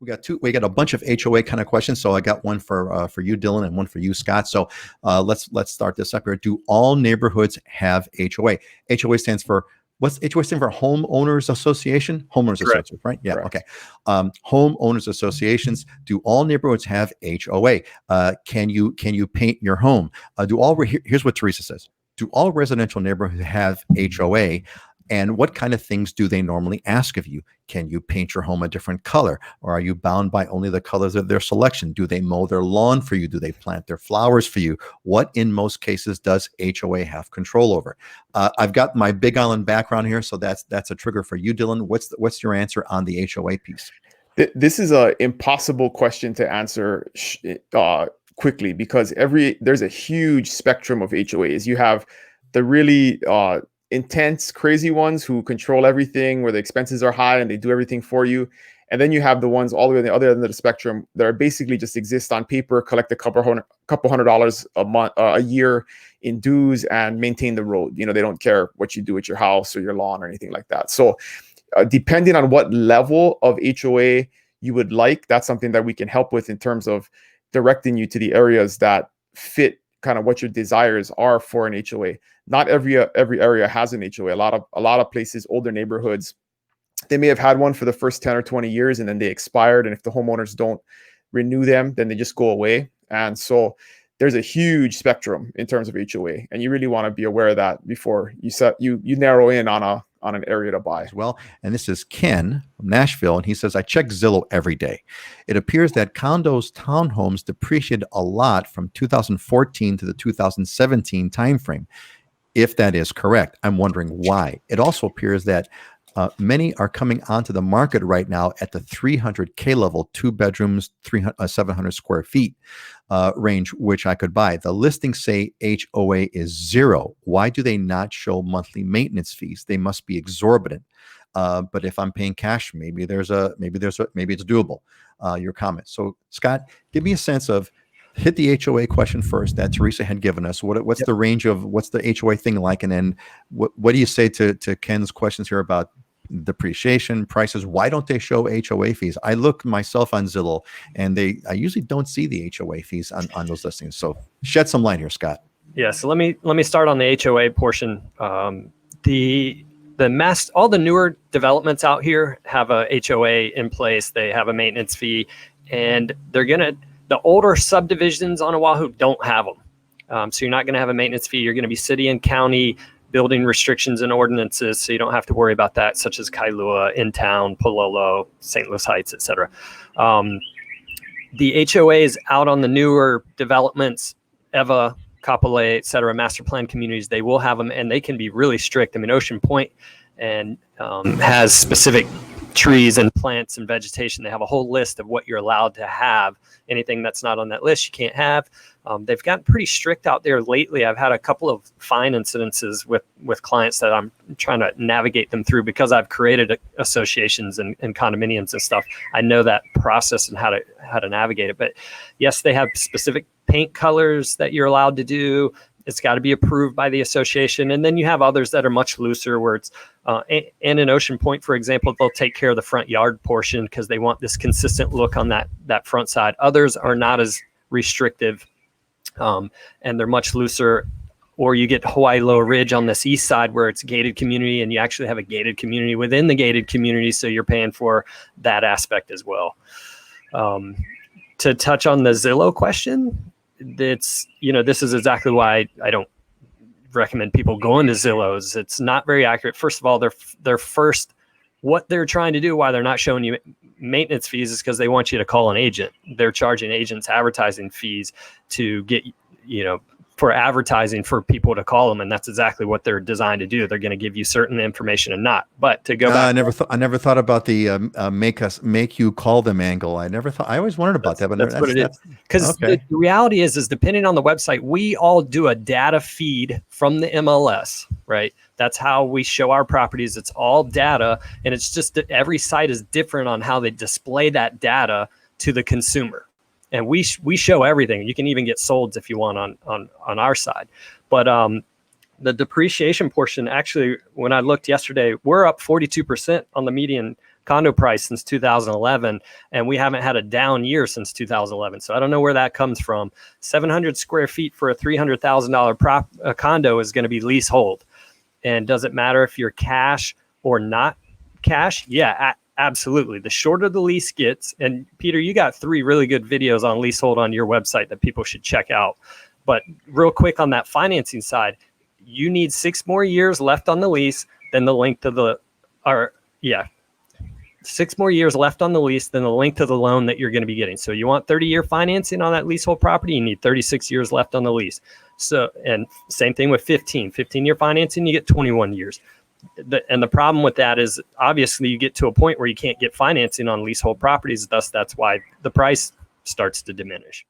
We got a bunch of HOA kind of questions. So I got one for you, Dylan, and one for you, Scott. So let's start this up here. Do all neighborhoods have HOA? HOA stands for what's HOA stand for? Homeowners Association? Homeowners Correct. Association, right? Yeah. Correct. Okay. Homeowners associations. Do all neighborhoods have HOA? Can you paint your home? Here's what Teresa says. Do all residential neighborhoods have HOA? And what kind of things do they normally ask of you? Can you paint your home a different color? Or are you bound by only the colors of their selection? Do they mow their lawn for you? Do they plant their flowers for you? What, in most cases, does HOA have control over? I've got my Big Island background here, so that's a trigger for you, Dylan. What's your answer on the HOA piece? This is an impossible question to answer quickly, because there's a huge spectrum of HOAs. You have the really intense, crazy ones who control everything, where the expenses are high and they do everything for you. And then you have the ones all the way on the other end of the spectrum that are basically just exist on paper, collect a couple $100 a month, a year in dues, and maintain the road. They don't care what you do at your house or your lawn or anything like that. So depending on what level of HOA you would like, that's something that we can help with in terms of directing you to the areas that fit kind of what your desires are for an HOA. Not every area has an HOA. A lot of places, older neighborhoods, they may have had one for the first 10 or 20 years and then they expired. And if the homeowners don't renew them, then they just go away. And so there's a huge spectrum in terms of HOA, and you really want to be aware of that before you narrow in on an area to buy. Well, and this is Ken from Nashville, and he says, I check Zillow every day. It appears that condos, townhomes depreciated a lot from 2014 to the 2017 timeframe. If that is correct, I'm wondering why. It also appears that many are coming onto the market right now at the 300K level, 2 bedrooms, 700 square feet range, which I could buy. The listings say HOA is 0. Why do they not show monthly maintenance fees? They must be exorbitant. But if I'm paying cash, maybe it's doable. Your comment. So Scott, give me a sense of, hit the HOA question first that Teresa had given us. What's the range of, what's the HOA thing like? And then what do you say to Ken's questions here about depreciation, prices? Why don't they show HOA fees? I look myself on Zillow, and I usually don't see the HOA fees on those listings. So shed some light here, Scott. Yeah. So let me start on the HOA portion. All the newer developments out here have a HOA in place. They have a maintenance fee, and the older subdivisions on Oahu don't have them. So you're not going to have a maintenance fee. You're going to be city and county building restrictions and ordinances, so you don't have to worry about that, such as Kailua, In Town, Pololo, St. Louis Heights, et cetera. The HOAs out on the newer developments, Eva, Kapolei, et cetera, master plan communities, they will have them, and they can be really strict. I mean, Ocean Point has specific trees and plants and vegetation. They have a whole list of what you're allowed to have. Anything that's not on that list, you can't have. They've gotten pretty strict out there lately. I've had a couple of fine incidences with clients that I'm trying to navigate them through, because I've created associations and condominiums and stuff. I know that process and how to navigate it. But yes, they have specific paint colors that you're allowed to do. It's got to be approved by the association. And then you have others that are much looser, where it's, and in Ocean Point, for example, they'll take care of the front yard portion because they want this consistent look on that front side. Others are not as restrictive, and they're much looser. Or you get Hawaii Low Ridge on this east side, where it's gated community, and you actually have a gated community within the gated community. So you're paying for that aspect as well. To touch on the Zillow question, this is exactly why I don't recommend people going to Zillow's. It's not very accurate. First of all, what they're trying to do, why they're not showing you maintenance fees, is because they want you to call an agent. They're charging agents advertising fees to get, for advertising for people to call them. And that's exactly what they're designed to do. They're going to give you certain information and not. But to go back. I never thought about the make you call them angle. I always wondered about that. But that's what it is. Because the reality is depending on the website, we all do a data feed from the MLS, right? That's how we show our properties. It's all data. And it's just that every site is different on how they display that data to the consumer. And we show everything. You can even get solds if you want on our side. But the depreciation portion, actually, when I looked yesterday, we're up 42% on the median condo price since 2011, and we haven't had a down year since 2011. So I don't know where that comes from. 700 square feet for a $300,000 condo is going to be leasehold. And does it matter if you're cash or not cash? Yeah, absolutely. The shorter the lease gets, and Peter, you got 3 really good videos on leasehold on your website that people should check out. But real quick on that financing side, you need 6 more years left on the lease than the length of the, 6 more years left on the lease than the length of the loan that you're going to be getting. So you want 30-year financing on that leasehold property, you need 36 years left on the lease. So, and same thing with 15-year financing, you get 21 years. And the problem with that is obviously you get to a point where you can't get financing on leasehold properties. Thus, that's why the price starts to diminish.